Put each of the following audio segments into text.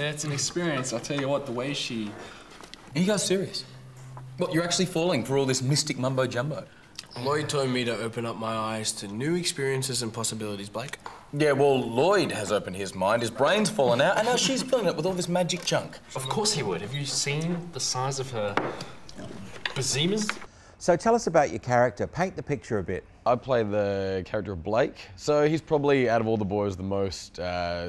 Yeah, it's an experience. I'll tell you what, the way she... Are you guys serious? What, you're actually falling for all this mystic mumbo-jumbo? Lloyd told me to open up my eyes to new experiences and possibilities, Blake. Yeah, well, Lloyd has opened his mind, his brain's fallen out, and now she's filling it with all this magic junk. Of course he would. Have you seen the size of her bezemas? So tell us about your character. Paint the picture a bit. I play the character of Blake. So he's probably, out of all the boys, the most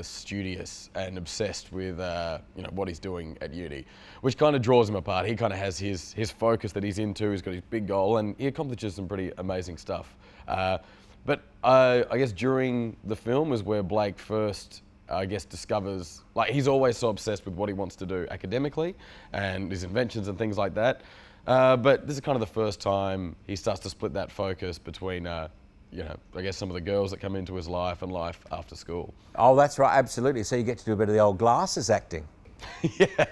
studious and obsessed with you know, what he's doing at uni, which kind of draws him apart. He kind of has his focus that he's into, he's got his big goal, and he accomplishes some pretty amazing stuff. But I guess during the film is where Blake first, I guess, discovers, like, he's always so obsessed with what he wants to do academically and his inventions and things like that. But this is kind of the first time he starts to split that focus between, you know, I guess some of the girls that come into his life and life after school. Oh, that's right, absolutely. So you get to do a bit of the old glasses acting. Yeah.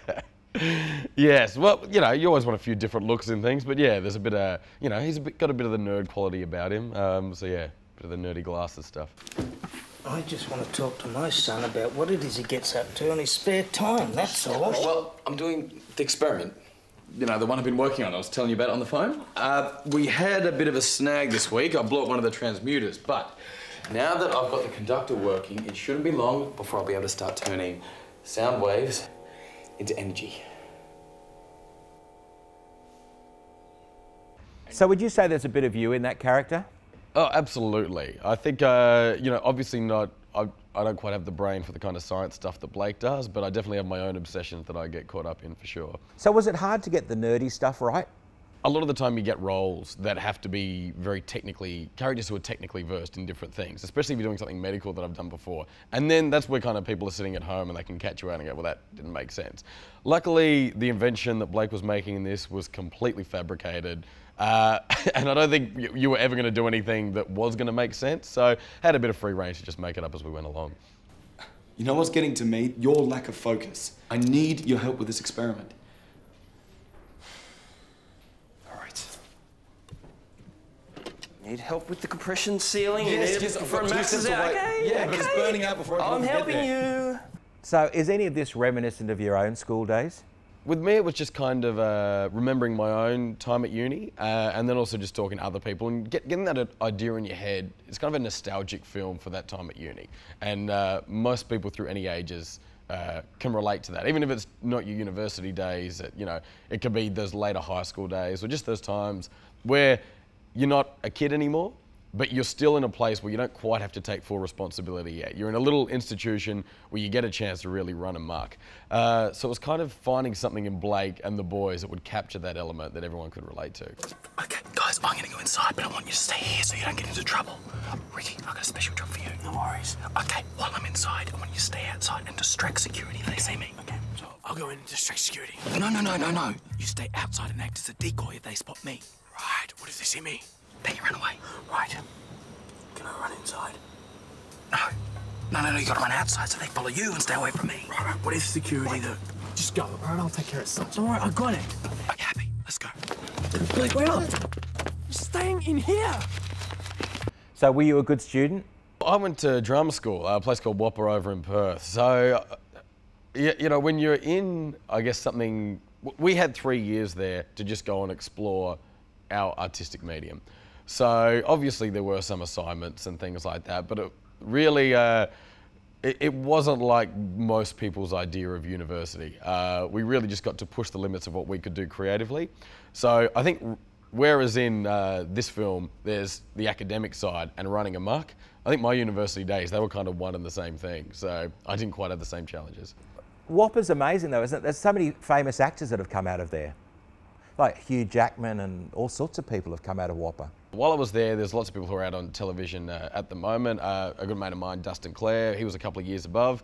Yes, well, you know, you always want a few different looks and things, but yeah, there's a bit of, you know, he's got a bit of the nerd quality about him. So yeah, a bit of the nerdy glasses stuff. I just want to talk to my son about what it is he gets up to in his spare time, that's all. Well, I'm doing the experiment. You know, the one I've been working on, I was telling you about on the phone. We had a bit of a snag this week. I blew up one of the transmuters, but now that I've got the conductor working, it shouldn't be long before I'll be able to start turning sound waves into energy. So would you say there's a bit of you in that character? Oh, absolutely. I think, you know, obviously not, I don't quite have the brain for the kind of science stuff that Blake does, but I definitely have my own obsessions that I get caught up in for sure. So was it hard to get the nerdy stuff right? A lot of the time you get roles that have to be very technically, characters who are technically versed in different things, especially if you're doing something medical that I've done before. And then that's where kind of people are sitting at home and they can catch you out and go, well, that didn't make sense. Luckily, the invention that Blake was making in this was completely fabricated. And I don't think you were ever going to do anything that was going to make sense. So I had a bit of free range to just make it up as we went along. You know what's getting to me? Your lack of focus. I need your help with this experiment. All right. Need help with the compression sealing? Yes, before it maxes out. Okay, yeah, but it's burning out before I can I'm get there. helping you. So is any of this reminiscent of your own school days? With me, it was just kind of remembering my own time at uni and then also just talking to other people and getting that idea in your head. It's kind of a nostalgic film for that time at uni. And most people through any ages can relate to that. Even if it's not your university days, you know, it could be those later high school days or just those times where you're not a kid anymore, but you're still in a place where you don't quite have to take full responsibility yet. You're in a little institution where you get a chance to really run amok. So it was kind of finding something in Blake and the boys that would capture that element that everyone could relate to. Okay, guys, I'm gonna go inside, but I want you to stay here so you don't get into trouble. Ricky, I've got a special job for you. No worries. Okay, while I'm inside, I want you to stay outside and distract security if they see me. Okay, so I'll go in and distract security. No. You stay outside and act as a decoy if they spot me. Right, what if they see me? Then you run away. Right. Can I run inside? No, you gotta run outside so they follow you and stay away from me. Right. What if security though? Just go, all right? I'll take care of such. All right, I got it. Okay, happy. Let's go. Blake, wait up. You're staying in here. So were you a good student? I went to drama school, a place called Whopper over in Perth. So, you know, when you're in, I guess, something... We had 3 years there to just go and explore our artistic medium. So obviously there were some assignments and things like that, but it really, it wasn't like most people's idea of university. We really just got to push the limits of what we could do creatively. So I think whereas in this film, there's the academic side and running amok, I think my university days, they were kind of one and the same thing. So I didn't quite have the same challenges. Whopper's amazing though, isn't it? There's so many famous actors that have come out of there. Like Hugh Jackman and all sorts of people have come out of Whopper. While I was there's lots of people who are out on television at the moment. A good mate of mine, Dustin Clare, he was a couple of years above.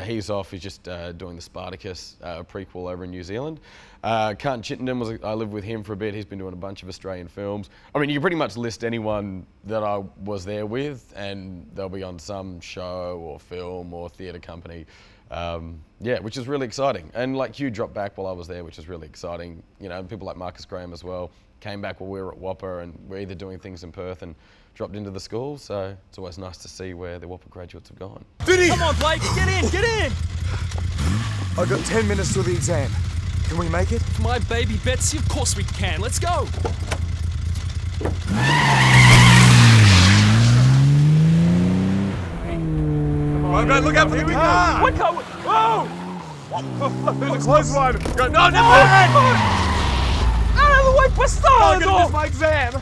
He's off, he's just doing the Spartacus prequel over in New Zealand. Carlton Chittenden, I lived with him for a bit. He's been doing a bunch of Australian films. I mean, you can pretty much list anyone that I was there with and they'll be on some show or film or theatre company. Yeah, which is really exciting. And like Hugh dropped back while I was there, which is really exciting. You know, people like Marcus Graham as well came back while we were at Whopper, and we're either doing things in Perth and dropped into the school, so it's always nice to see where the Whopper graduates have gone. Vinny! Come on, Blake, get in, get in! I've got 10 minutes till the exam. Can we make it? My baby Betsy, of course we can. Let's go! Right, look out for the car! What car? Whoa! There's a close one! Go, no! Out of the way, bastardo! I'm gonna miss my exam!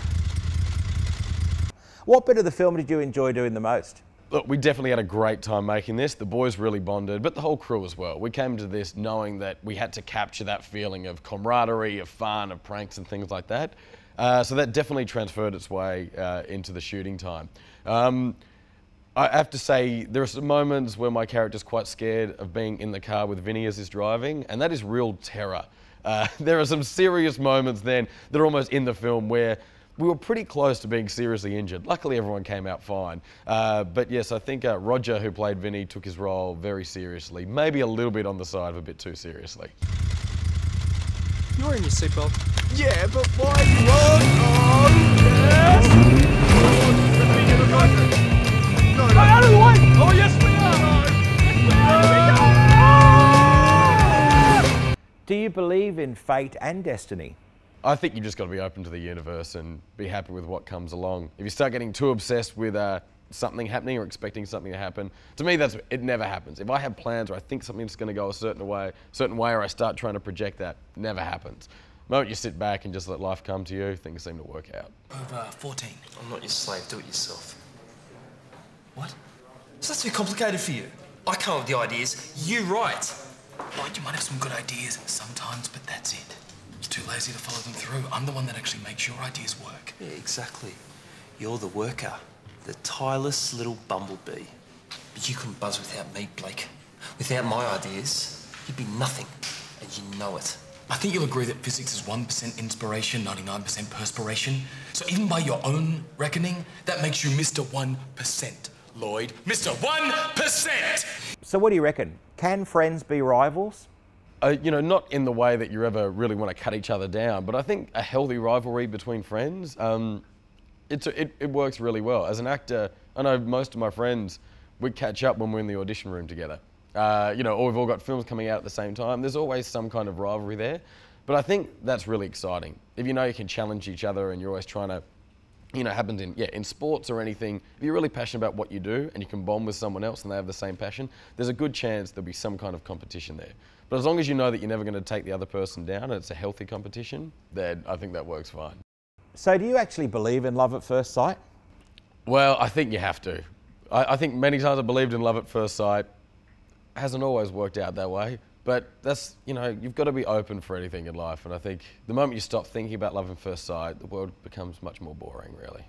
What bit of the film did you enjoy doing the most? Look, we definitely had a great time making this. The boys really bonded, but the whole crew as well. We came to this knowing that we had to capture that feeling of camaraderie, of fun, of pranks and things like that. So that definitely transferred its way into the shooting time. I have to say, there are some moments where my character's quite scared of being in the car with Vinny as he's driving, and that is real terror. There are some serious moments then that are almost in the film where we were pretty close to being seriously injured. Luckily, everyone came out fine. But yes, I think Roger, who played Vinny, took his role very seriously. Maybe a little bit on the side of a bit too seriously. You're wearing your seatbelt. Yeah, but why you won't? Oh, yes! No, Go out of the way! Oh, yes, we are! Yes, we are! Do you believe in fate and destiny? I think you just got to be open to the universe and be happy with what comes along. If you start getting too obsessed with something happening or expecting something to happen, to me, it never happens. If I have plans or I think something's going to go a certain way, or I start trying to project that, never happens. The moment you sit back and just let life come to you, things seem to work out. Over 14. I'm not your slave, do it yourself. What? So that's too complicated for you. I come up with the ideas, you write. Right, you might have some good ideas sometimes, but that's it. You're too lazy to follow them through. I'm the one that actually makes your ideas work. Yeah, exactly. You're the worker, the tireless little bumblebee. But you couldn't buzz without me, Blake. Without my ideas, you'd be nothing, and you know it. I think you'll agree that physics is 1% inspiration, 99% perspiration. So even by your own reckoning, that makes you Mr. 1%. Lloyd, Mr. 1%! So what do you reckon? Can friends be rivals? You know, not in the way that you ever really want to cut each other down, but I think a healthy rivalry between friends, it works really well. As an actor, I know most of my friends, we catch up when we're in the audition room together. You know, or we've all got films coming out at the same time. There's always some kind of rivalry there, but I think that's really exciting. If you know you can challenge each other and you're always trying to, you know, happens in sports or anything, if you're really passionate about what you do and you can bond with someone else and they have the same passion, there's a good chance there'll be some kind of competition there. But as long as you know that you're never going to take the other person down and it's a healthy competition, then I think that works fine. So do you actually believe in love at first sight? Well, I think you have to. I think many times I believed in love at first sight. Hasn't always worked out that way, but that's, you know, you've got to be open for anything in life, and I think the moment you stop thinking about love at first sight, the world becomes much more boring, really.